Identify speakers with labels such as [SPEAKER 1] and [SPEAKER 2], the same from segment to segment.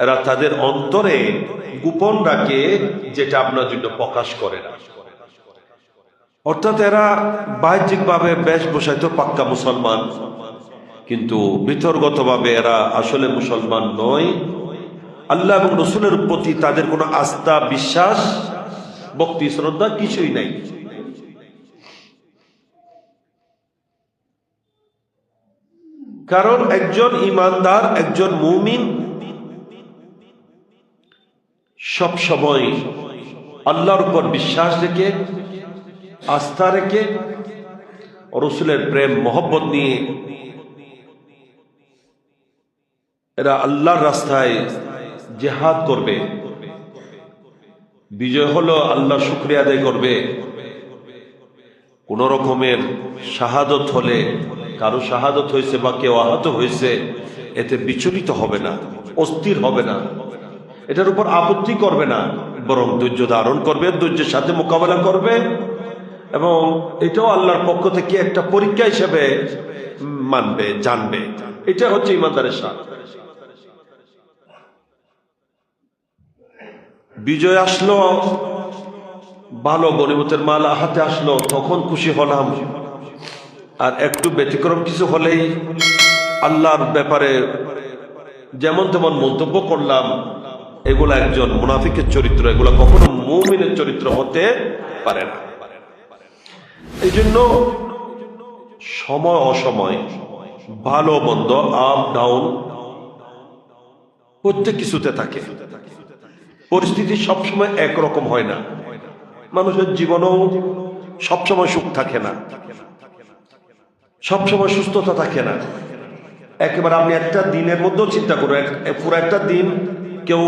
[SPEAKER 1] এরা তাদের অন্তরে গোপন রাখে, যেটা আপনার জন্য প্রকাশ করে না। অর্থাৎ এরা বাহ্যিকভাবে বেশভূষায় তো পাক্কা মুসলমান, কিন্তু ভিতরগতভাবে এরা আসলে মুসলমান নয়। আল্লাহ এবং রসুলের প্রতি তাদের কোনো আস্থা, বিশ্বাস, ভক্তি, শ্রদ্ধা কিছুই নাই। কারণ একজন ইমানদার, একজন মুমিন সব সময় আল্লাহর উপর বিশ্বাস রেখে, আস্থা রেখে, রসুলের প্রেম মহব্বত নিয়ে এরা আল্লাহর রাস্তায় জিহাদ করবে। বিজয় হলো আল্লাহ শুকরিয়া আদায় করবে। কোন রকমের শাহাদত হলে, কারো শাহাদত হয়েছে বা কেউ আহত হয়েছে, এতে বিচলিত হবে না, অস্থির হবে না, এটার উপর আপত্তি করবে না, বরং ধৈর্য ধারণ করবে, ধৈর্যের সাথে মোকাবেলা করবে। এবং এটাও আল্লাহর পক্ষ থেকে একটা পরীক্ষা হিসেবে মানবে, জানবে। এটা হচ্ছে ইমানদারের শান। বিজয় আসলো, ভালো গনিমতের মাল হাতে আসলো, তখন খুশি হলাম। আর একটু ব্যতিক্রম কিছু হলেই আল্লাহর ব্যাপারে যেমন তেমন মন্তব্য করলাম। এগুলা একজন মুনাফিকের চরিত্র, এগুলা কখনো মুমিনের চরিত্র হতে পারে না। এই জন্য সময় অসময়, ভালো মন্দ, আপ ডাউন প্রত্যেক কিছুতে থাকে। পরিস্থিতি সবসময় একরকম হয় না। মানুষের জীবনেও সবসময় সুখ থাকে না, সবসময় সুস্থতা থাকে না। একেবারে আপনি একটা দিনের মধ্যেও চিন্তা করুন, পুরো একটা দিন কেউ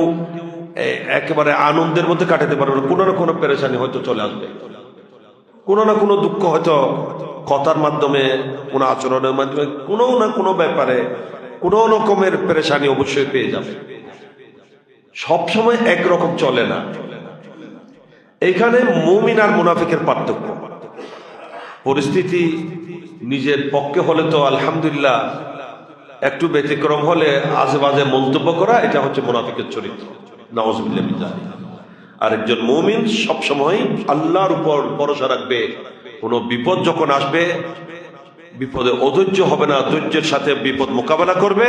[SPEAKER 1] একেবারে আনন্দের মধ্যে কাটাতে পারবে না। কোনো না কোনো পেরেশানি হয়তো চলে আসবে, কোনো না কোনো দুঃখ হয়তো কথার মাধ্যমে, কোনো আচরণের মাধ্যমে, কোনো না কোনো ব্যাপারে কোনো রকমের পেরেশানি অবশ্যই পেয়ে যাবে। সবসময় একরকম চলে না। এখানে মুমিন আর মুনাফিকের পার্থক্য। পরিস্থিতি নিজের পক্ষে হলে তো আলহামদুলিল্লাহ, একটু ব্যতিক্রম হলে আজেবাজে মন্তব্য করা, এটা হচ্ছে মুনাফিকের চরিত্র। নাউযুবিল্লাহ মিন যালিক। আর একজন মুমিন সবসময় আল্লাহর উপর ভরসা রাখবে। কোনো বিপদ যখন আসবে, বিপদে অধৈর্য হবে না, ধৈর্যের সাথে বিপদ মোকাবেলা করবে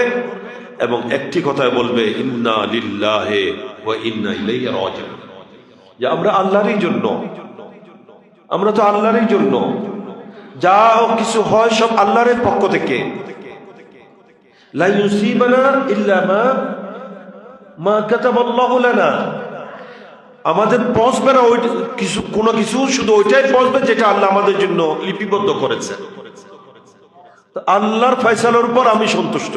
[SPEAKER 1] এবং একটি কথায় বলবে, ইন্না লিল্লাহি ওয়া ইন্না ইলাইহি রাজিউন, যে আমরা আল্লাহরই জন্য, আমরা তো আল্লাহরই জন্য, যা কিছু হয় সব আল্লাহর পক্ষ থেকে। লা ইউসিবানা ইল্লা মা কাতাবাল্লাহু লানা, আমাদের পৌঁছবে না ওই কিছু, কোনো কিছু, শুধু ওইটাই পৌঁছবে যেটা আল্লাহ আমাদের জন্য লিপিবদ্ধ করেছে। আল্লাহর ফয়সালার উপর আমি সন্তুষ্ট।